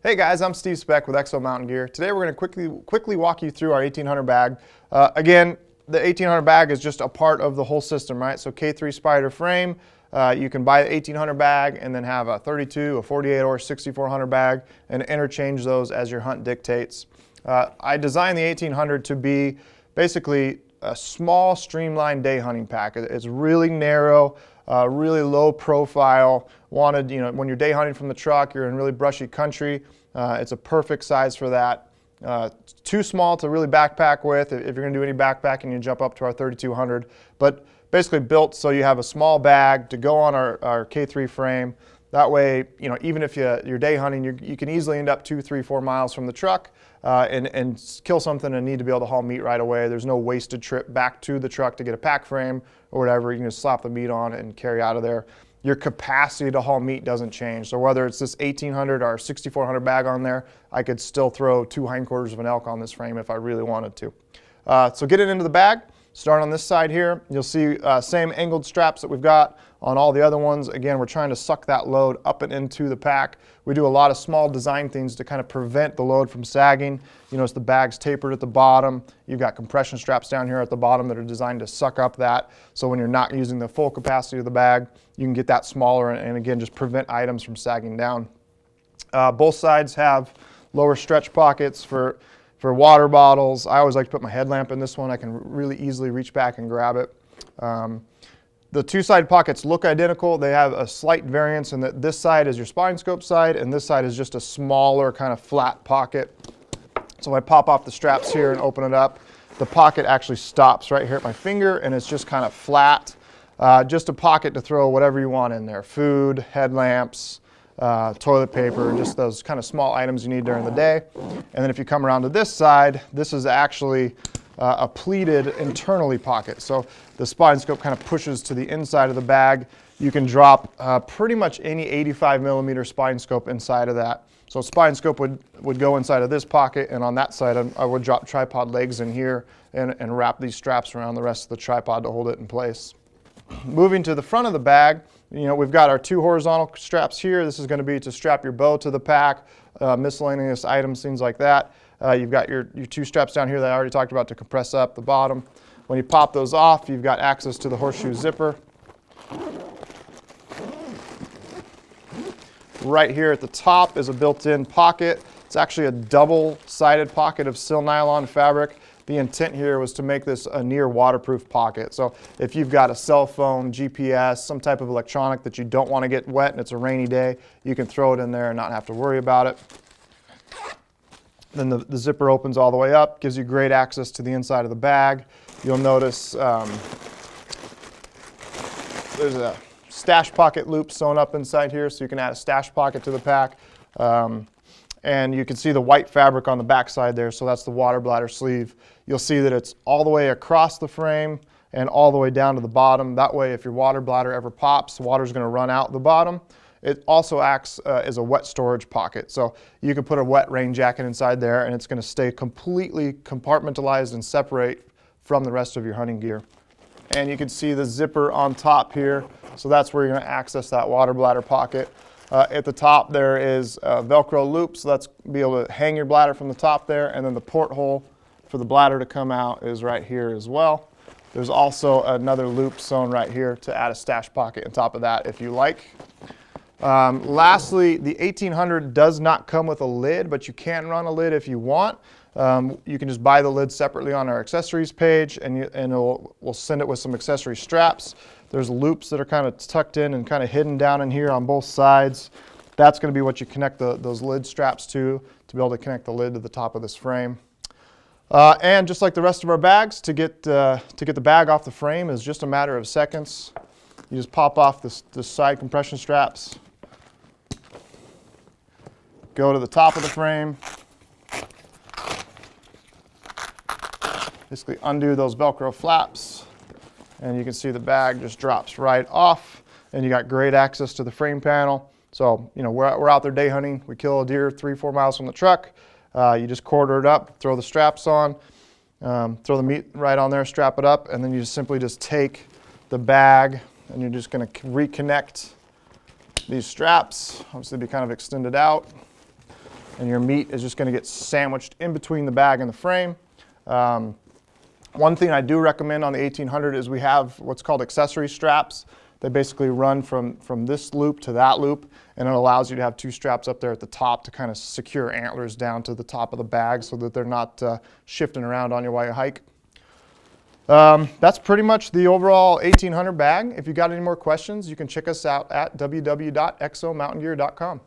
Hey guys, I'm Steve Speck with Exo Mountain Gear. Today we're going to quickly walk you through our 1800 bag. Again, the 1800 bag is just a part of the whole system, right? So K3 Spider frame, you can buy the 1800 bag and then have a 32, a 48 or 6400 bag and interchange those as your hunt dictates. I designed the 1800 to be basically a small streamlined day hunting pack. It's really narrow, really low profile. Wanted, when you're day hunting from the truck, you're in really brushy country, it's a perfect size for that. Too small to really backpack with. If you're going to do any backpacking, you jump up to our 3200. But basically built so you have a small bag to go on our K3 frame. That way, even if you're day hunting, you can easily end up 2, 3, 4 miles from the truck and kill something and need to be able to haul meat right away. There's no wasted trip back to the truck to get a pack frame or whatever. You can just slap the meat on it and carry out of there. Your capacity to haul meat doesn't change. So whether it's this 1800 or 6400 bag on there, I could still throw 2 hindquarters of an elk on this frame if I really wanted to. So getting into the bag, start on this side here. You'll see same angled straps that we've got on all the other ones. Again, we're trying to suck that load up and into the pack. We do a lot of small design things to kind of prevent the load from sagging. You notice the bag's tapered at the bottom. You've got compression straps down here at the bottom that are designed to suck up that. So when you're not using the full capacity of the bag, you can get that smaller and again, just prevent items from sagging down. Both sides have lower stretch pockets for water bottles. I always like to put my headlamp in this one. I can really easily reach back and grab it. The two-side pockets look identical. They have a slight variance in that this side is your spine scope side and this side is just a smaller kind of flat pocket. So if I pop off the straps here and open it up, the pocket actually stops right here at my finger and it's just kind of flat. Just a pocket to throw whatever you want in there. Food, headlamps, toilet paper, just those kind of small items you need during the day. And then if you come around to this side, this is actually a pleated internally pocket. So the spine scope kind of pushes to the inside of the bag. You can drop pretty much any 85 millimeter spine scope inside of that. So spine scope would go inside of this pocket, and on that side I would drop tripod legs in here and wrap these straps around the rest of the tripod to hold it in place. Moving to the front of the bag, we've got our 2 horizontal straps here. This is going to be to strap your bow to the pack, miscellaneous items, things like that. You've got your 2 straps down here that I already talked about to compress up the bottom. When you pop those off, you've got access to the horseshoe zipper. Right here at the top is a built-in pocket. It's actually a double-sided pocket of sil nylon fabric. The intent here was to make this a near waterproof pocket. So if you've got a cell phone, GPS, some type of electronic that you don't want to get wet and it's a rainy day, you can throw it in there and not have to worry about it. Then the zipper opens all the way up, gives you great access to the inside of the bag. You'll notice there's a stash pocket loop sewn up inside here, so you can add a stash pocket to the pack. And you can see the white fabric on the back side there, so that's the water bladder sleeve. You'll see that it's all the way across the frame and all the way down to the bottom. That way, if your water bladder ever pops, the water's going to run out the bottom. It also acts as a wet storage pocket. So you can put a wet rain jacket inside there and it's going to stay completely compartmentalized and separate from the rest of your hunting gear. And you can see the zipper on top here. So that's where you're going to access that water bladder pocket. At the top there is a Velcro loop, so that's be able to hang your bladder from the top there, and then the porthole for the bladder to come out is right here as well. There's also another loop sewn right here to add a stash pocket on top of that if you like. Lastly, the 1800 does not come with a lid, but you can run a lid if you want. You can just buy the lid separately on our accessories page and we'll send it with some accessory straps. There's loops that are kind of tucked in and kind of hidden down in here on both sides. That's going to be what you connect those lid straps to be able to connect the lid to the top of this frame. And just like the rest of our bags, to get the bag off the frame is just a matter of seconds. You just pop off the side compression straps, go to the top of the frame, basically undo those Velcro flaps, and you can see the bag just drops right off, and you got great access to the frame panel. So, we're out there day hunting. We kill a deer 3, 4 miles from the truck. You just quarter it up, throw the straps on, throw the meat right on there, strap it up, and then you simply just take the bag and you're just going to reconnect these straps. Obviously, be kind of extended out. and your meat is just going to get sandwiched in between the bag and the frame. One thing I do recommend on the 1800 is we have what's called accessory straps. They basically run from this loop to that loop, and it allows you to have two straps up there at the top to kind of secure antlers down to the top of the bag so that they're not shifting around on you while you hike. That's pretty much the overall 1800 bag. If you got any more questions, you can check us out at www.exomountaingear.com.